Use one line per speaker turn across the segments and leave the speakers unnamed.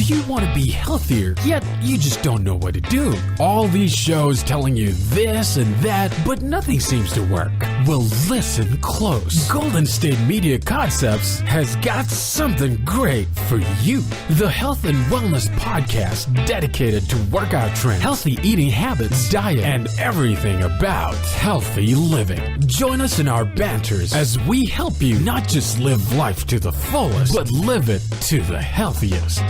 you want to be healthier, yet you just don't know what to do? All these shows telling you this and that, but nothing seems to work. Well, listen close. Golden State Media Concepts has got something great for you. The Health and Wellness Podcast dedicated to workout trends, healthy eating habits, diet, and everything about healthy living. Join us in our banters as we help you not just live life to the fullest, but live it to the healthiest.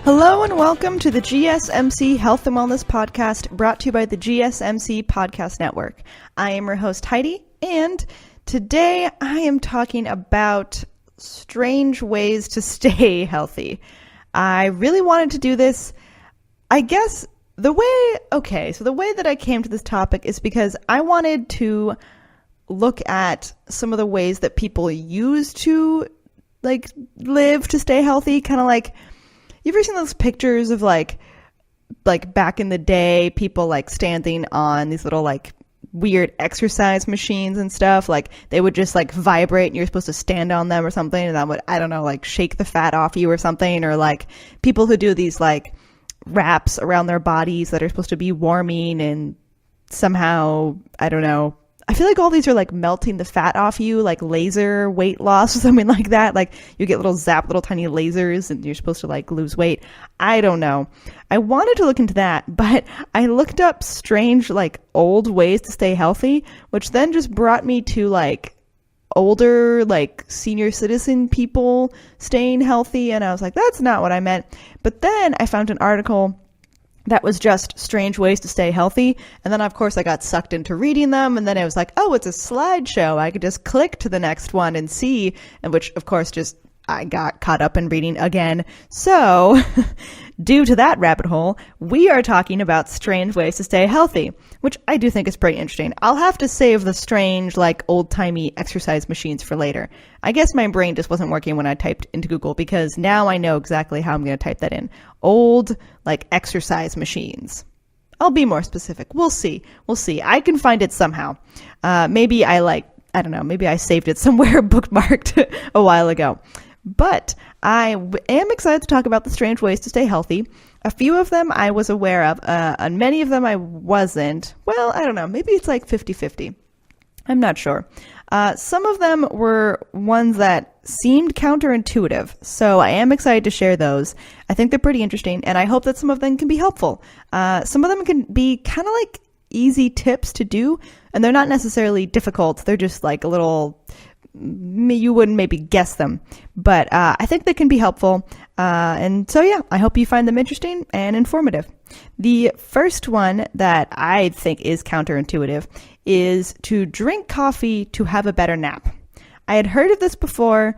Hello and welcome to the GSMC Health and Wellness Podcast, brought to you by the GSMC Podcast Network. I am your host, Heidi, and today I am talking about strange ways to stay healthy. I really wanted to do this. I guess the way that I came to this topic is because I wanted to look at some of the ways that people use to live to stay healthy, kind of like, you ever seen those pictures of like back in the day, people standing on these little weird exercise machines and stuff? Like they would just vibrate and you're supposed to stand on them or something, and that would, I don't know, shake the fat off you or something. Or people who do these wraps around their bodies that are supposed to be warming, and somehow, I don't know, I feel like all these are melting the fat off you, laser weight loss or something like that. You get little tiny lasers and you're supposed to lose weight. I don't know. I wanted to look into that, but I looked up strange old ways to stay healthy, which then just brought me to older senior citizen people staying healthy, and I was like, that's not what I meant. But then I found an article that was just strange ways to stay healthy. And then, of course, I got sucked into reading them. And then I was like, oh, it's a slideshow. I could just click to the next one and see. And which, of course, I got caught up in reading again. So due to that rabbit hole, we are talking about strange ways to stay healthy, which I do think is pretty interesting. I'll have to save the strange, old-timey exercise machines for later. I guess my brain just wasn't working when I typed into Google, because now I know exactly how I'm going to type that in. Old, exercise machines. I'll be more specific. We'll see. I can find it somehow. Maybe I don't know, maybe I saved it somewhere bookmarked a while ago. But I am excited to talk about the strange ways to stay healthy. A few of them I was aware of, and many of them I wasn't. Well, I don't know. Maybe it's 50-50. I'm not sure. Some of them were ones that seemed counterintuitive, so I am excited to share those. I think they're pretty interesting, and I hope that some of them can be helpful. Some of them can be kind of easy tips to do, and they're not necessarily difficult. They're just a little, you wouldn't maybe guess them, but I think they can be helpful. And so, yeah, I hope you find them interesting and informative. The first one that I think is counterintuitive is to drink coffee to have a better nap. I had heard of this before.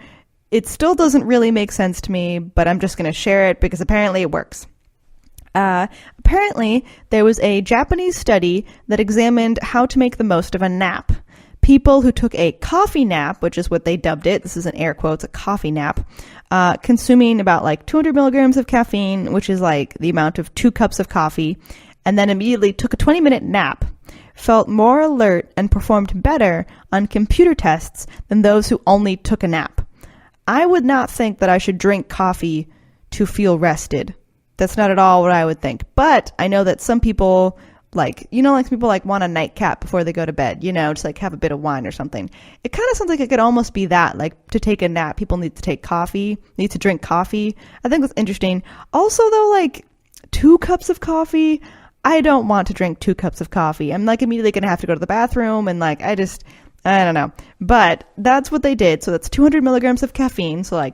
It still doesn't really make sense to me, but I'm just going to share it because apparently it works. Apparently, there was a Japanese study that examined how to make the most of a nap. People who took a coffee nap, which is what they dubbed it, this is in air quotes, a coffee nap, consuming about 200 milligrams of caffeine, which is the amount of 2 cups of coffee, and then immediately took a 20-minute nap, felt more alert and performed better on computer tests than those who only took a nap. I would not think that I should drink coffee to feel rested. That's not at all what I would think. But I know that some people some people want a nightcap before they go to bed, just have a bit of wine or something. It kind of sounds like it could almost be that, to take a nap, people need to drink coffee. I think that's interesting. Also though, 2 cups of coffee, I don't want to drink 2 cups of coffee. I'm immediately going to have to go to the bathroom and I don't know. But that's what they did. So that's 200 milligrams of caffeine. So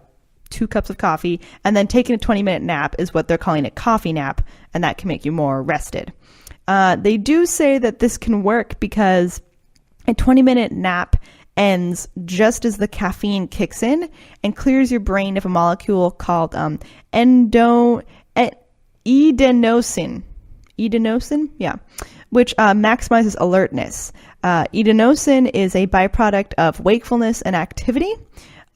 2 cups of coffee, and then taking a 20-minute nap is what they're calling a coffee nap. And that can make you more rested. They do say that this can work because a 20-minute nap ends just as the caffeine kicks in and clears your brain of a molecule called endorphin. Edenosin, yeah, which maximizes alertness. Edenosin is a byproduct of wakefulness and activity.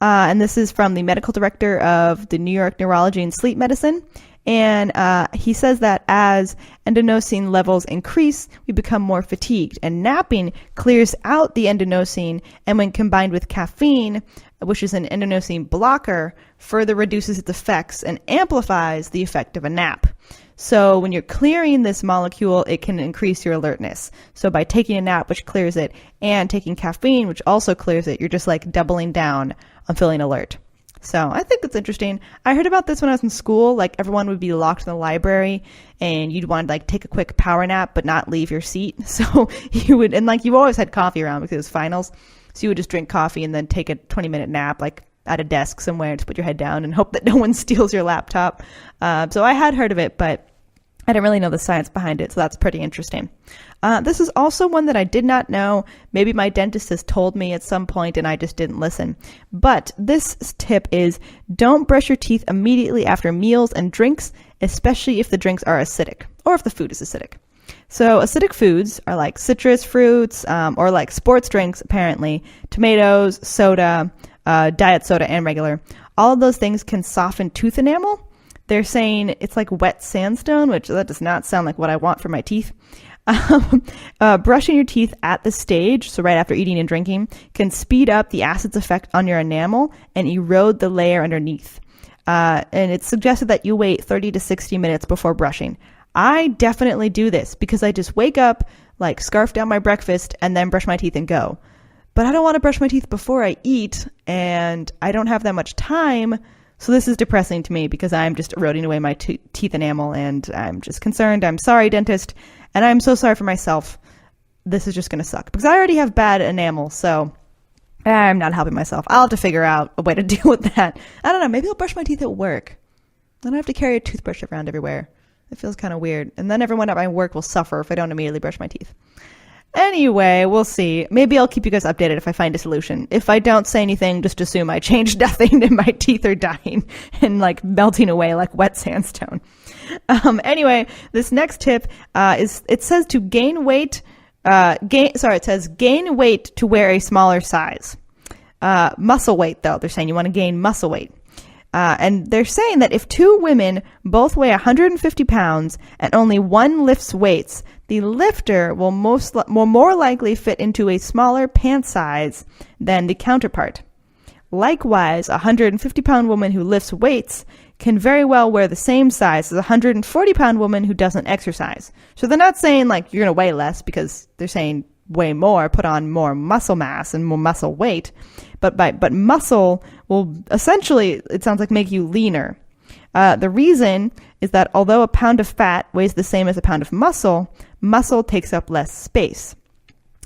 And this is from the medical director of the New York Neurology and Sleep Medicine. And he says that as adenosine levels increase, we become more fatigued. And napping clears out the adenosine, and when combined with caffeine, which is an adenosine blocker, further reduces its effects and amplifies the effect of a nap. So when you're clearing this molecule, it can increase your alertness. So by taking a nap, which clears it, and taking caffeine, which also clears it, you're just like doubling down on feeling alert. So I think it's interesting. I heard about this when I was in school. Like everyone would be locked in the library and you'd want to like take a quick power nap but not leave your seat. So you would, and like you always had coffee around because it was finals. So you would just drink coffee and then take a 20-minute nap like at a desk somewhere, just put your head down and hope that no one steals your laptop. So I had heard of it, but I didn't really know the science behind it, so that's pretty interesting. This is also one that I did not know. Maybe my dentist has told me at some point and I just didn't listen. But this tip is don't brush your teeth immediately after meals and drinks, especially if the drinks are acidic or if the food is acidic. So acidic foods are like citrus fruits or like sports drinks, apparently, tomatoes, soda, diet soda, and regular. All of those things can soften tooth enamel. They're saying it's like wet sandstone, which that does not sound like what I want for my teeth. Brushing your teeth at the stage, so right after eating and drinking, can speed up the acid's effect on your enamel and erode the layer underneath. And it's suggested that you wait 30 to 60 minutes before brushing. I definitely do this because I just wake up, like scarf down my breakfast, and then brush my teeth and go. But I don't want to brush my teeth before I eat, and I don't have that much time. So this is depressing to me because I'm just eroding away my teeth enamel, and I'm just concerned. I'm sorry, dentist, and I'm so sorry for myself. This is just going to suck because I already have bad enamel, so I'm not helping myself. I'll have to figure out a way to deal with that. I don't know. Maybe I'll brush my teeth at work. Then I have to carry a toothbrush around everywhere. It feels kind of weird. And then everyone at my work will suffer if I don't immediately brush my teeth. Anyway, we'll see. Maybe I'll keep you guys updated if I find a solution. If I don't say anything, just assume I changed nothing and my teeth are dying and like melting away like wet sandstone. Anyway, this next tip it says to gain weight. It says gain weight to wear a smaller size. Muscle weight, though. They're saying you want to gain muscle weight. And they're saying that if two women both weigh 150 pounds and only one lifts weights, the lifter will more likely fit into a smaller pant size than the counterpart. Likewise, a 150-pound woman who lifts weights can very well wear the same size as a 140-pound woman who doesn't exercise. So they're not saying like you're going to weigh less because they're saying weigh more, put on more muscle mass and more muscle weight. But muscle will essentially, it sounds like, make you leaner. The reason is that although a pound of fat weighs the same as a pound of muscle takes up less space.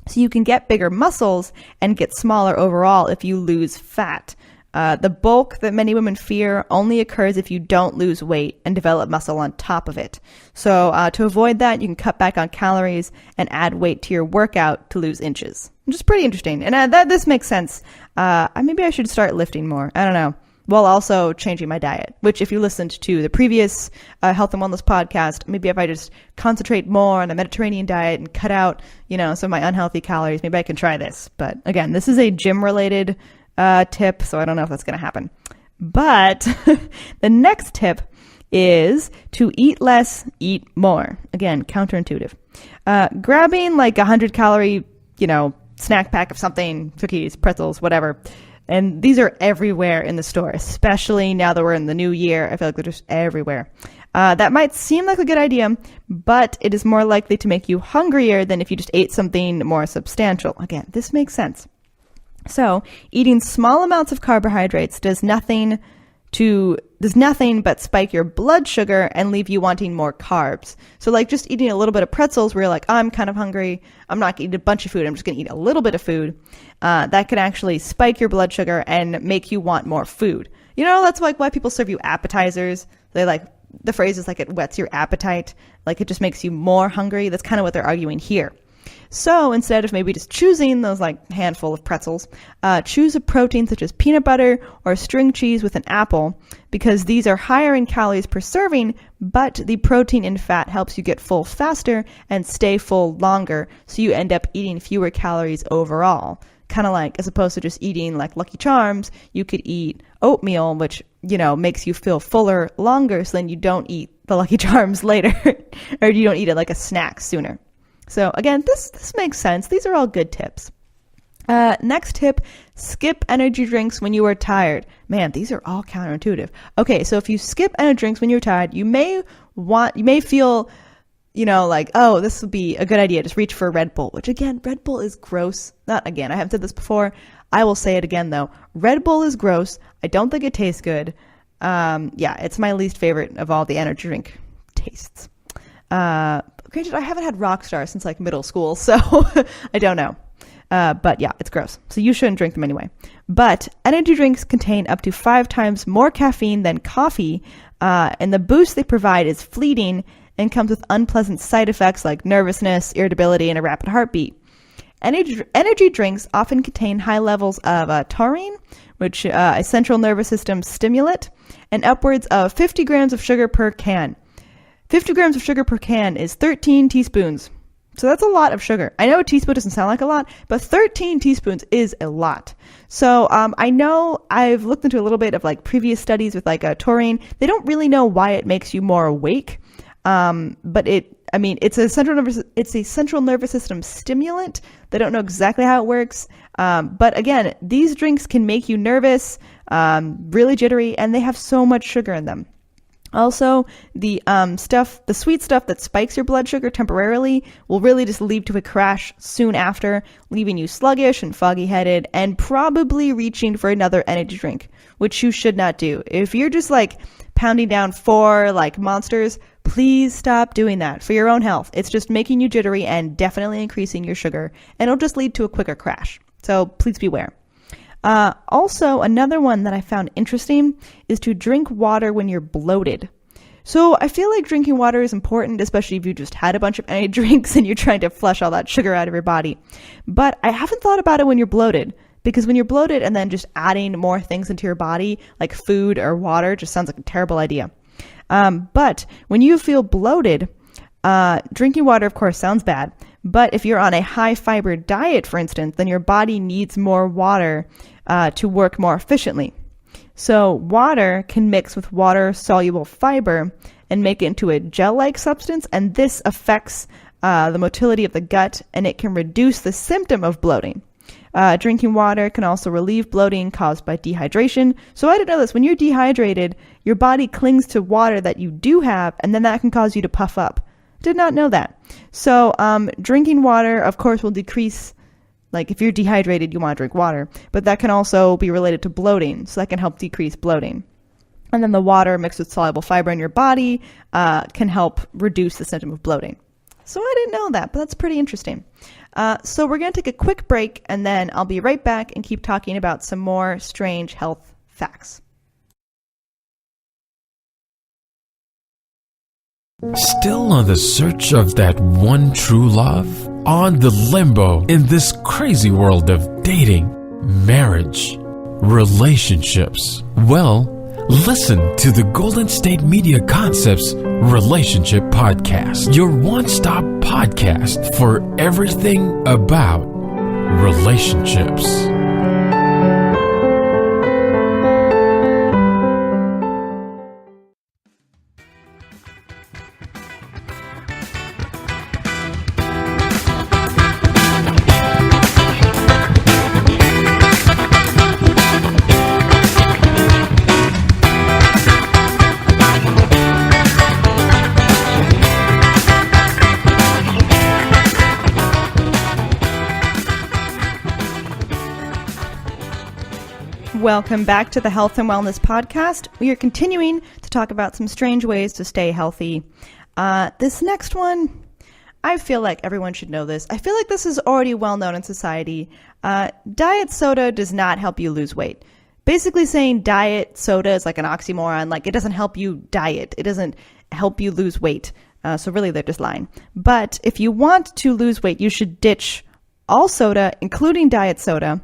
So you can get bigger muscles and get smaller overall if you lose fat. The bulk that many women fear only occurs if you don't lose weight and develop muscle on top of it. So to avoid that, you can cut back on calories and add weight to your workout to lose inches, which is pretty interesting. And this makes sense. Maybe I should start lifting more. I don't know. While also changing my diet, which if you listened to the previous health and wellness podcast, maybe if I just concentrate more on a Mediterranean diet and cut out, some of my unhealthy calories, maybe I can try this. But again, this is a gym-related tip, so I don't know if that's going to happen. But the next tip is to eat less, eat more. Again, counterintuitive. Grabbing like 100-calorie, snack pack of something, cookies, pretzels, whatever. And these are everywhere in the store, especially now that we're in the new year. I feel like they're just everywhere. That might seem like a good idea, but it is more likely to make you hungrier than if you just ate something more substantial. Again, this makes sense. So eating small amounts of carbohydrates does nothing but spike your blood sugar and leave you wanting more carbs. So like just eating a little bit of pretzels where you're like, I'm kind of hungry. I'm not going to eat a bunch of food. I'm just going to eat a little bit of food. That can actually spike your blood sugar and make you want more food. That's like why people serve you appetizers. The phrase is like it whets your appetite. Like it just makes you more hungry. That's kind of what they're arguing here. So instead of maybe just choosing those like handful of pretzels, choose a protein such as peanut butter or string cheese with an apple, because these are higher in calories per serving, but the protein and fat helps you get full faster and stay full longer, so you end up eating fewer calories overall. Kind of like, as opposed to just eating like Lucky Charms, you could eat oatmeal, which, makes you feel fuller longer, so then you don't eat the Lucky Charms later, or you don't eat it like a snack sooner. So again, this makes sense. These are all good tips. Next tip, skip energy drinks when you are tired. Man, these are all counterintuitive. Okay, so if you skip energy drinks when you're tired, you may feel, like, oh, this would be a good idea. Just reach for a Red Bull, which again, Red Bull is gross. I haven't said this before. I will say it again though. Red Bull is gross. I don't think it tastes good. It's my least favorite of all the energy drink tastes. Granted, I haven't had Rockstar since like middle school, so I don't know. But yeah, it's gross. So you shouldn't drink them anyway. But energy drinks contain up to 5 times more caffeine than coffee, and the boost they provide is fleeting and comes with unpleasant side effects like nervousness, irritability, and a rapid heartbeat. Energy drinks often contain high levels of taurine, which is a central nervous system stimulant, and upwards of 50 grams of sugar per can. 50 grams of sugar per can is 13 teaspoons. So that's a lot of sugar. I know a teaspoon doesn't sound like a lot, but 13 teaspoons is a lot. So I know I've looked into a little bit of like previous studies with like taurine. They don't really know why it makes you more awake. But it's a central nervous system stimulant. They don't know exactly how it works. But again, these drinks can make you nervous, really jittery, and they have so much sugar in them. Also, the sweet stuff that spikes your blood sugar temporarily will really just lead to a crash soon after, leaving you sluggish and foggy-headed and probably reaching for another energy drink, which you should not do. If you're just like pounding down 4 like monsters, please stop doing that for your own health. It's just making you jittery and definitely increasing your sugar, and it'll just lead to a quicker crash. So please beware. Also, another one that I found interesting is to drink water when you're bloated. So I feel like drinking water is important, especially if you just had a bunch of energy drinks and you're trying to flush all that sugar out of your body. But I haven't thought about it when you're bloated, because when you're bloated and then just adding more things into your body, like food or water, just sounds like a terrible idea. But when you feel bloated, drinking water, of course, sounds bad. But if you're on a high fiber diet, for instance, then your body needs more water to work more efficiently. So water can mix with water-soluble fiber and make it into a gel-like substance, and this affects the motility of the gut, and it can reduce the symptom of bloating. Drinking water can also relieve bloating caused by dehydration. So I didn't know this. When you're dehydrated, your body clings to water that you do have, and then that can cause you to puff up. Did not know that. So drinking water, of course, will decrease, like if you're dehydrated, you want to drink water, but that can also be related to bloating, so that can help decrease bloating. And then the water mixed with soluble fiber in your body can help reduce the symptom of bloating. So I didn't know that, but that's pretty interesting. So we're going to take a quick break, and then I'll be right back and keep talking about some more strange health facts.
Still on the search of that one true love? On the limbo in this crazy world of dating, marriage, relationships? Well, listen to the Golden State Media Concepts Relationship Podcast, your one-stop podcast for everything about relationships.
Welcome back to the Health and Wellness Podcast. We are continuing to talk about some strange ways to stay healthy. This next one, I feel like everyone should know this. I feel like this is already well known in society. Diet soda does not help you lose weight. Basically saying diet soda is like an oxymoron. Like, it doesn't help you diet. It doesn't help you lose weight. So really, they're just lying. But if you want to lose weight, you should ditch all soda, including diet soda.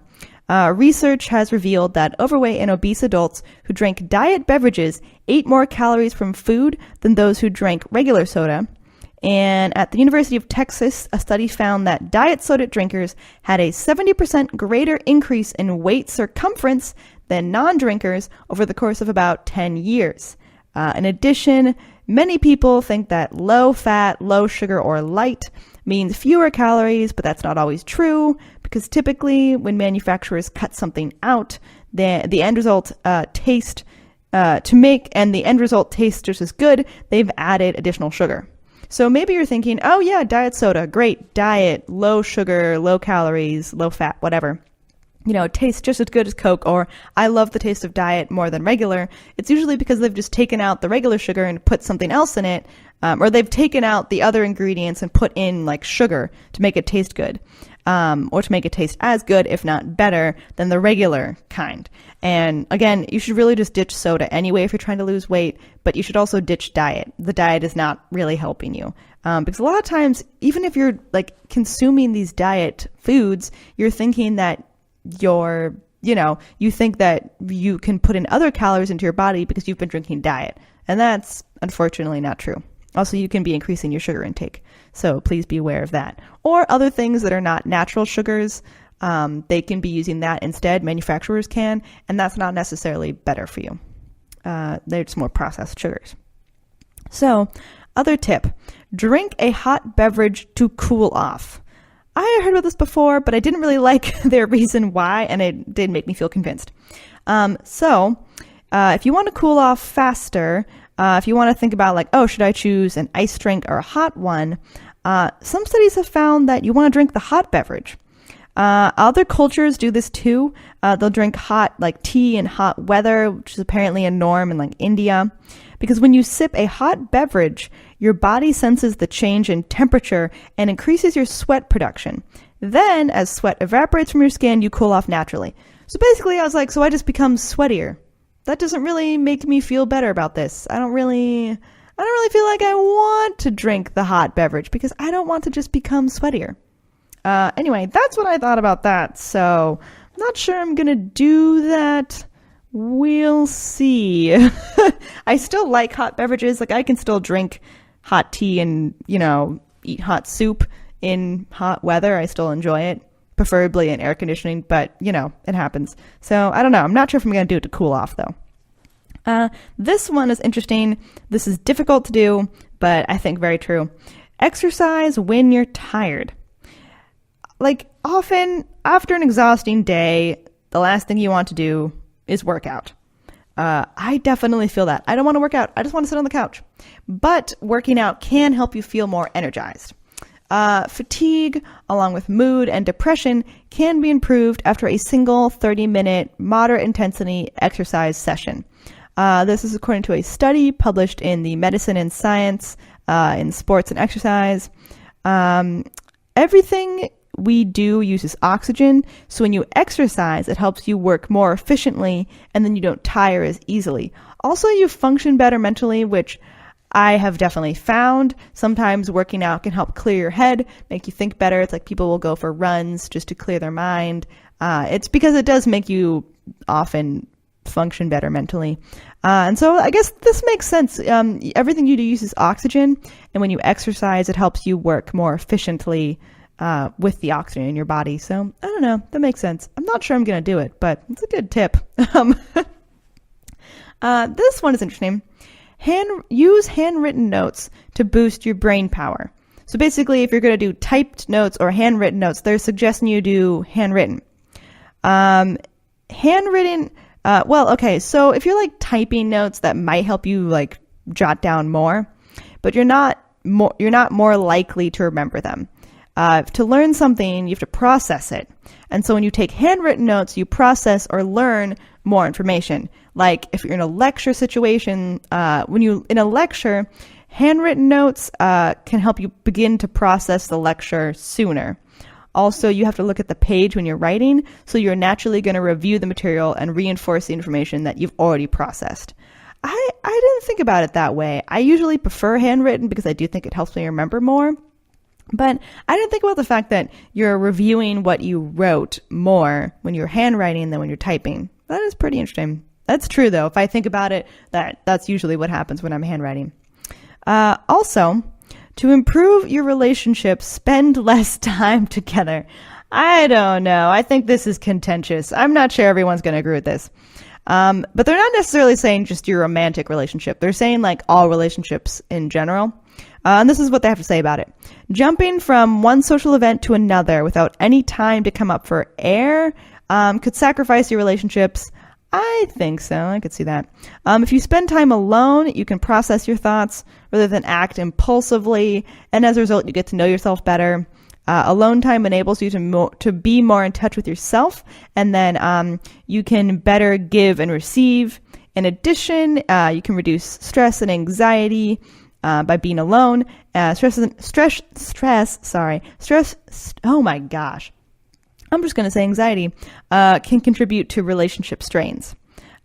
Research has revealed that overweight and obese adults who drank diet beverages ate more calories from food than those who drank regular soda. And at the University of Texas, a study found that diet soda drinkers had a 70% greater increase in waist circumference than non-drinkers over the course of about 10 years. In addition, many people think that low fat, low sugar, or light means fewer calories, but that's not always true, because typically when manufacturers cut something out, the end result tastes just as good, they've added additional sugar. So maybe you're thinking, oh yeah, diet soda, great, diet, low sugar, low calories, low fat, whatever. It tastes just as good as Coke, or I love the taste of diet more than regular. It's usually because they've just taken out the regular sugar and put something else in it, or they've taken out the other ingredients and put in like sugar to make it taste good, or to make it taste as good, if not better, than the regular kind. And again, you should really just ditch soda anyway if you're trying to lose weight, but you should also ditch diet. The diet is not really helping you. Because a lot of times, even if you're like consuming these diet foods, you're thinking that you think that you can put in other calories into your body because you've been drinking diet. And that's unfortunately not true. Also, you can be increasing your sugar intake. So please be aware of that. Or other things that are not natural sugars, they can be using that instead. Manufacturers can, and that's not necessarily better for you. They're just more processed sugars. So, other tip, drink a hot beverage to cool off. I had heard about this before, but I didn't really like their reason why, and it did make me feel convinced. If you want to cool off faster, if you want to think about like, oh, should I choose an ice drink or a hot one? Some studies have found that you want to drink the hot beverage. Other cultures do this too. They'll drink hot like tea in hot weather, which is apparently a norm in like India. Because when you sip a hot beverage, your body senses the change in temperature and increases your sweat production. Then, as sweat evaporates from your skin, you cool off naturally. So basically, I was like, so I just become sweatier. That doesn't really make me feel better about this. I don't really feel like I want to drink the hot beverage because I don't want to just become sweatier. Anyway, that's what I thought about that. So, I'm not sure I'm going to do that. We'll see. I still like hot beverages. Like I can still drink hot tea and, eat hot soup in hot weather. I still enjoy it, preferably in air conditioning, but it happens. So I don't know. I'm not sure if I'm going to do it to cool off though. This one is interesting. This is difficult to do, but I think very true. Exercise when you're tired. Like often after an exhausting day, the last thing you want to do is work out. I definitely feel that. I don't want to work out. I just want to sit on the couch. But working out can help you feel more energized. Fatigue, along with mood and depression, can be improved after a single 30-minute moderate intensity exercise session. This is according to a study published in the Medicine and Science in Sports and Exercise. Everything we do uses oxygen, so when you exercise, it helps you work more efficiently, and then you don't tire as easily. Also, you function better mentally, which I have definitely found. Sometimes working out can help clear your head, make you think better. It's like people will go for runs just to clear their mind. It's because it does make you often function better mentally. And so I guess this makes sense. Everything you do uses oxygen, and when you exercise, it helps you work more efficiently with the oxygen in your body. So I don't know. That makes sense. I'm not sure I'm going to do it, but it's a good tip. This one is interesting. Use handwritten notes to boost your brain power. So basically, if you're going to do typed notes or handwritten notes, they're suggesting you do handwritten. Handwritten, so if you're like typing notes, that might help you like jot down more, but you're not more likely to remember them. To learn something, you have to process it. And so when you take handwritten notes, you process or learn more information. Like if you're in a lecture situation, in a lecture, handwritten notes can help you begin to process the lecture sooner. Also, you have to look at the page when you're writing, so you're naturally going to review the material and reinforce the information that you've already processed. I didn't think about it that way. I usually prefer handwritten because I do think it helps me remember more. But I didn't think about the fact that you're reviewing what you wrote more when you're handwriting than when you're typing. That is pretty interesting. That's true, though. If I think about it, that's usually what happens when I'm handwriting. Also, to improve your relationships, spend less time together. I don't know. I think this is contentious. I'm not sure everyone's going to agree with this. But they're not necessarily saying just your romantic relationship. They're saying like all relationships in general. And this is what they have to say about it. Jumping from one social event to another without any time to come up for air could sacrifice your relationships. I think so. I could see that. If you spend time alone, you can process your thoughts rather than act impulsively. And as a result, you get to know yourself better. Alone time enables you to be more in touch with yourself. And then you can better give and receive. In addition, you can reduce stress and anxiety by being alone. Oh my gosh. I'm just going to say anxiety can contribute to relationship strains.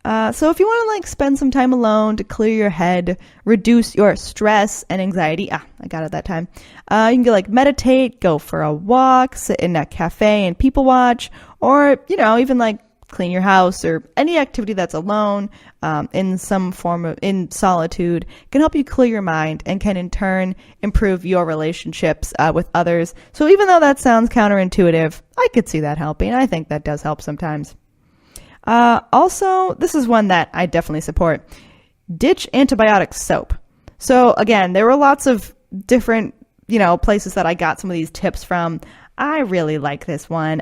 So if you want to like spend some time alone to clear your head, reduce your stress and anxiety, I got it that time. You can go like meditate, go for a walk, sit in a cafe and people watch, or, even like clean your house or any activity that's alone, in some form of, in solitude, can help you clear your mind and can in turn improve your relationships with others. So even though that sounds counterintuitive, I could see that helping. I think that does help sometimes. Also, this is one that I definitely support. Ditch antibiotic soap. So again, there were lots of different, places that I got some of these tips from. I really like this one.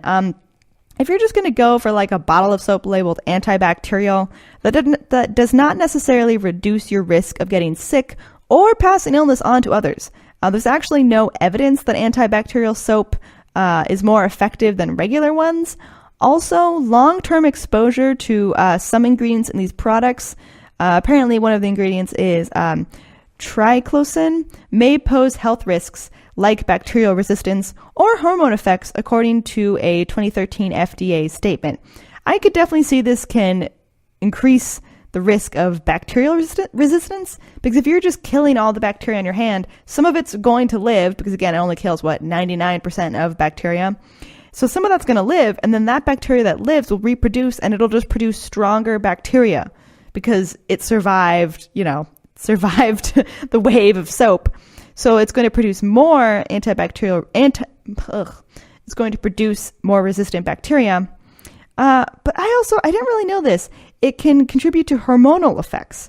If you're just going to go for like a bottle of soap labeled antibacterial, that does not necessarily reduce your risk of getting sick or passing illness on to others. There's actually no evidence that antibacterial soap is more effective than regular ones. Also, long-term exposure to some ingredients in these products, apparently one of the ingredients is triclosan, may pose health risks like bacterial resistance or hormone effects, according to a 2013 FDA statement. I could definitely see this can increase the risk of bacterial resistance, because if you're just killing all the bacteria on your hand, some of it's going to live, because again, it only kills 99% of bacteria. So some of that's going to live, and then that bacteria that lives will reproduce, and it'll just produce stronger bacteria because it survived the wave of soap. So it's going to produce more it's going to produce more resistant bacteria. But I didn't really know this. It can contribute to hormonal effects.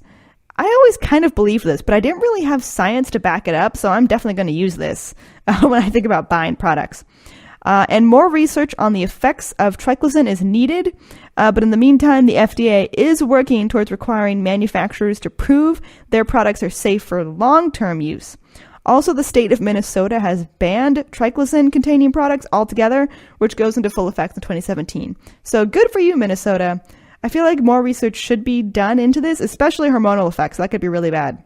I always kind of believed this, but I didn't really have science to back it up. So I'm definitely going to use this when I think about buying products. And more research on the effects of triclosan is needed. But in the meantime, the FDA is working towards requiring manufacturers to prove their products are safe for long-term use. Also, the state of Minnesota has banned triclosan-containing products altogether, which goes into full effect in 2017. So good for you, Minnesota. I feel like more research should be done into this, especially hormonal effects. That could be really bad.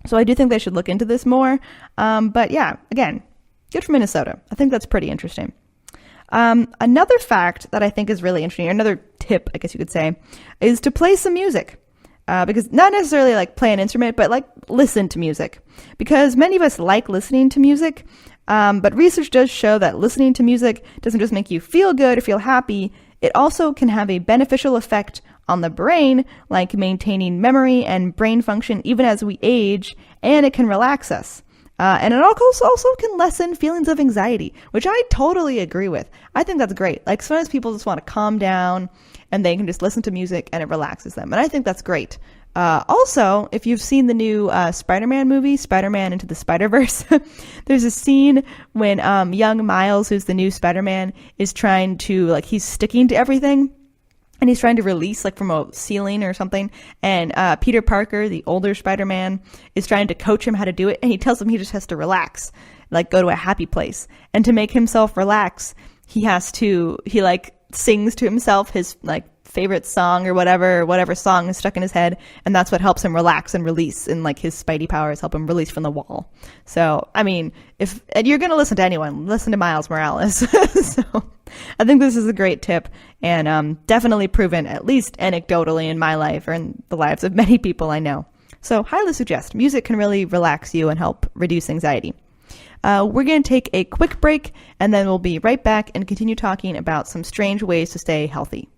So I do think they should look into this more. But yeah, again, good for Minnesota. I think that's pretty interesting. Another fact that I think is really interesting, or another tip, I guess you could say, is to play some music. Because not necessarily like play an instrument, but like listen to music. Because many of us like listening to music, but research does show that listening to music doesn't just make you feel good or feel happy. It also can have a beneficial effect on the brain, like maintaining memory and brain function even as we age, and it can relax us. And it also can lessen feelings of anxiety, which I totally agree with. I think that's great. Like sometimes people just want to calm down and they can just listen to music and it relaxes them. And I think that's great. Also, if you've seen the new Spider-Man movie, Spider-Man Into the Spider-Verse, there's a scene when young Miles, who's the new Spider-Man, is trying to, he's sticking to everything. And he's trying to release from a ceiling or something. And Peter Parker, the older Spider-Man, is trying to coach him how to do it. And he tells him he just has to relax, go to a happy place. And to make himself relax, he sings to himself his favorite song or whatever song is stuck in his head. And that's what helps him relax and release. And his Spidey powers help him release from the wall. So, I mean, if you're going to listen to anyone, listen to Miles Morales. So I think this is a great tip and definitely proven, at least anecdotally in my life or in the lives of many people I know. So highly suggest. Music can really relax you and help reduce anxiety. We're going to take a quick break, and then we'll be right back and continue talking about some strange ways to stay healthy.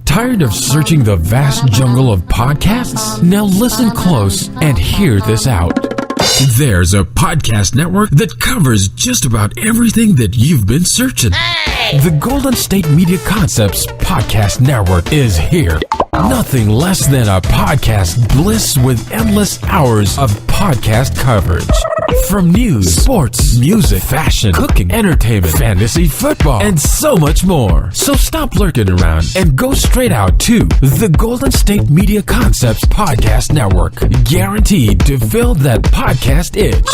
Tired of searching the vast jungle of podcasts? Now listen close and hear this out. There's a podcast network that covers just about everything that you've been searching. Hey! The Golden State Media Concepts Podcast Network is here. Nothing less than a podcast bliss with endless hours of podcast coverage. From news, sports, music, fashion, cooking, entertainment, fantasy, football, and so much more. So stop lurking around and go straight out to the Golden State Media Concepts Podcast Network. Guaranteed to fill that podcast itch.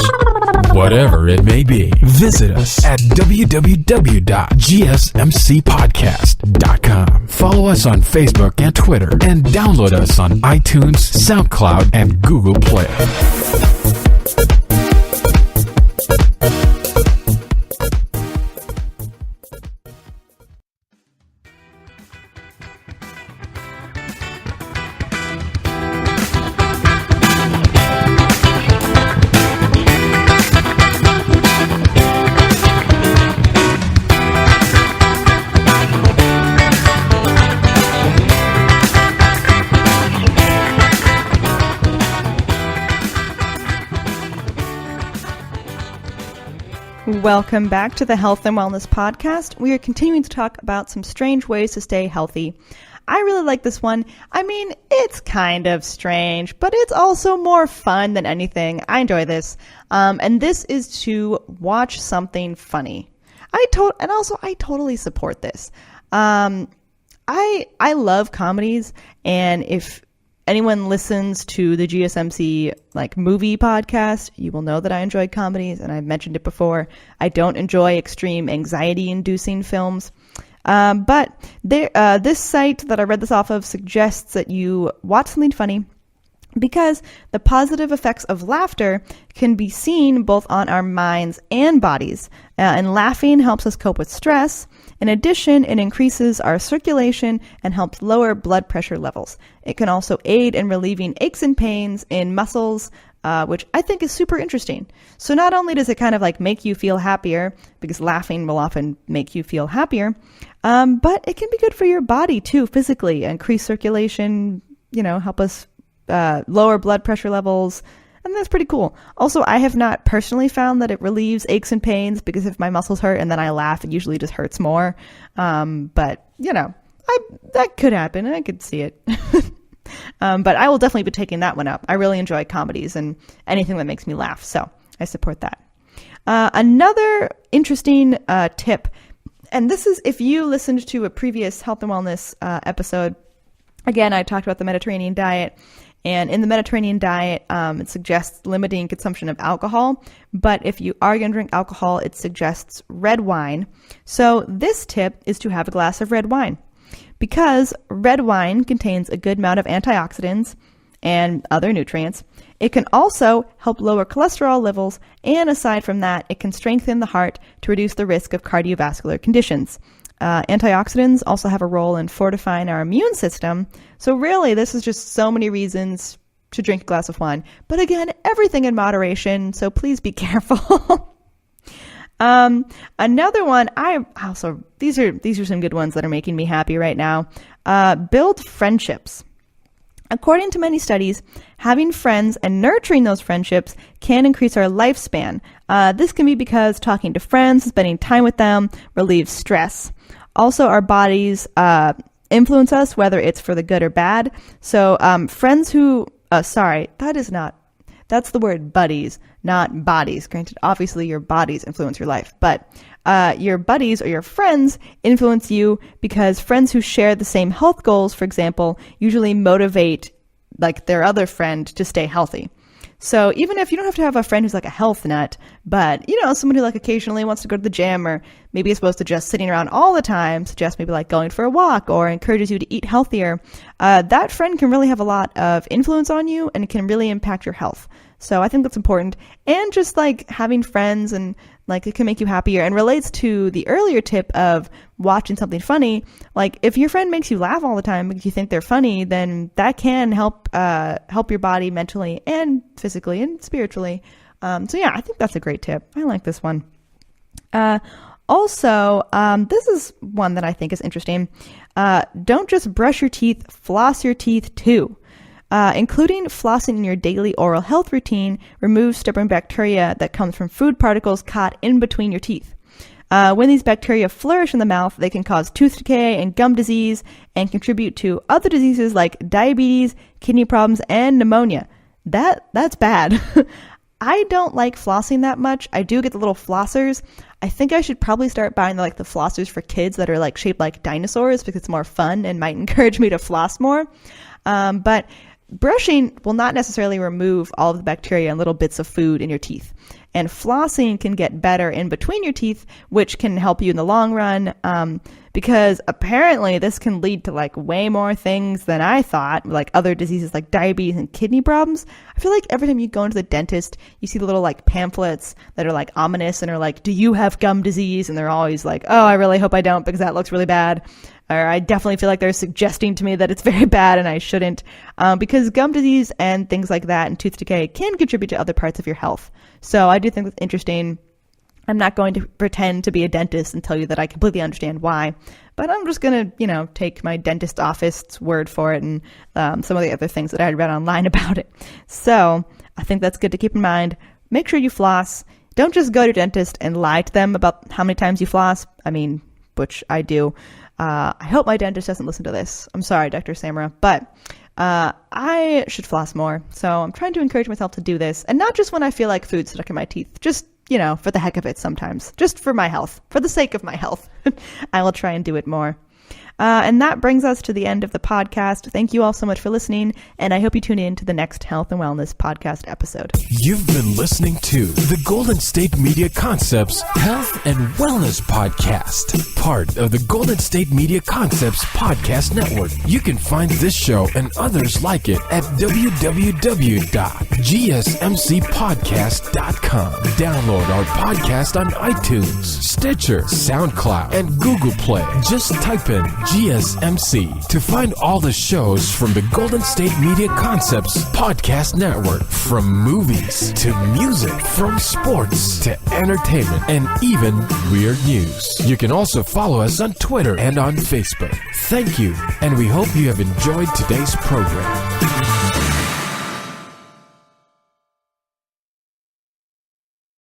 Whatever it may be. Visit us at www.gsmcpodcast.com. Follow us on Facebook and Twitter, and download us on iTunes, SoundCloud, and Google Play.
Welcome back to the Health and Wellness Podcast. We are continuing to talk about some strange ways to stay healthy. I really like this one. I mean, it's kind of strange, but it's also more fun than anything. I enjoy this. And this is to watch something funny. I totally support this. I love comedies, and if anyone listens to the GSMC movie podcast, you will know that I enjoy comedies, and I've mentioned it before. I don't enjoy extreme anxiety-inducing films. But this site that I read this off of suggests that you watch something funny because the positive effects of laughter can be seen both on our minds and bodies. And laughing helps us cope with stress. In addition, it increases our circulation and helps lower blood pressure levels. It can also aid in relieving aches and pains in muscles, which I think is super interesting. So not only does it kind of make you feel happier, because laughing will often make you feel happier, but it can be good for your body too, physically, increase circulation, help us lower blood pressure levels. And that's pretty cool. Also, I have not personally found that it relieves aches and pains, because if my muscles hurt and then I laugh, it usually just hurts more. But that could happen. I could see it. But I will definitely be taking that one up. I really enjoy comedies and anything that makes me laugh. So I support that. Another interesting tip, and this is if you listened to a previous health and wellness episode. Again, I talked about the Mediterranean diet. And in the Mediterranean diet, it suggests limiting consumption of alcohol. But if you are going to drink alcohol, it suggests red wine. So this tip is to have a glass of red wine, because red wine contains a good amount of antioxidants and other nutrients. It can also help lower cholesterol levels. And aside from that, it can strengthen the heart to reduce the risk of cardiovascular conditions. Antioxidants also have a role in fortifying our immune system. So really, this is just so many reasons to drink a glass of wine. But again, everything in moderation, so please be careful. Another one, these are some good ones that are making me happy right now. Build friendships. According to many studies, having friends and nurturing those friendships can increase our lifespan. This can be because talking to friends, spending time with them, relieves stress. Also, our bodies influence us, whether it's for the good or bad. So friends who, that's the word buddies, not bodies. Granted, obviously your bodies influence your life, but your buddies or your friends influence you, because friends who share the same health goals, for example, usually motivate their other friend to stay healthy. So even if you don't have to have a friend who's a health nut, but someone who occasionally wants to go to the gym or maybe as opposed to just sitting around all the time, suggests maybe like going for a walk or encourages you to eat healthier, that friend can really have a lot of influence on you and it can really impact your health. So I think that's important. And just like having friends and like it can make you happier, and relates to the earlier tip of watching something funny. Like if your friend makes you laugh all the time because you think they're funny, then that can help your body mentally and physically and spiritually. So yeah, I think that's a great tip. I like this one. Also, this is one that I think is interesting. Don't just brush your teeth, floss your teeth too. Including flossing in your daily oral health routine removes stubborn bacteria that comes from food particles caught in between your teeth. When these bacteria flourish in the mouth, they can cause tooth decay and gum disease and contribute to other diseases like diabetes, kidney problems, and pneumonia. That's bad. I don't like flossing that much. I do get the little flossers. I think I should probably start buying the flossers for kids that are like shaped like dinosaurs because it's more fun and might encourage me to floss more. But brushing will not necessarily remove all of the bacteria and little bits of food in your teeth. And flossing can get better in between your teeth, which can help you in the long run, because apparently this can lead to like way more things than I thought, like other diseases like diabetes and kidney problems. I feel like every time you go into the dentist, you see the little like pamphlets that are like ominous and are like, do you have gum disease? And they're always like, oh, I really hope I don't because that looks really bad. Or I definitely feel like they're suggesting to me that it's very bad and I shouldn't, because gum disease and things like that and tooth decay can contribute to other parts of your health. So I do think that's interesting. I'm not going to pretend to be a dentist and tell you that I completely understand why, but I'm just going to, take my dentist office's word for it and some of the other things that I read online about it. So I think that's good to keep in mind. Make sure you floss. Don't just go to your dentist and lie to them about how many times you floss. Which I do. I hope my dentist doesn't listen to this. I'm sorry, Dr. Samra, but I should floss more. So I'm trying to encourage myself to do this, and not just when I feel like food stuck in my teeth, just, for the heck of it sometimes, just for my health, for the sake of my health. I will try and do it more. And that brings us to the end of the podcast. Thank you all so much for listening, and I hope you tune in to the next Health and Wellness podcast episode.
You've been listening to the Golden State Media Concepts Health and Wellness Podcast, part of the Golden State Media Concepts Podcast Network. You can find this show and others like it at www.gsmcpodcast.com. Download our podcast on iTunes, Stitcher, SoundCloud, and Google Play. Just type in GSMC to find all the shows from the Golden State Media Concepts Podcast Network. From movies to music, from sports to entertainment, and even weird news. You can also follow us on Twitter and on Facebook. Thank you, and we hope you have enjoyed today's program.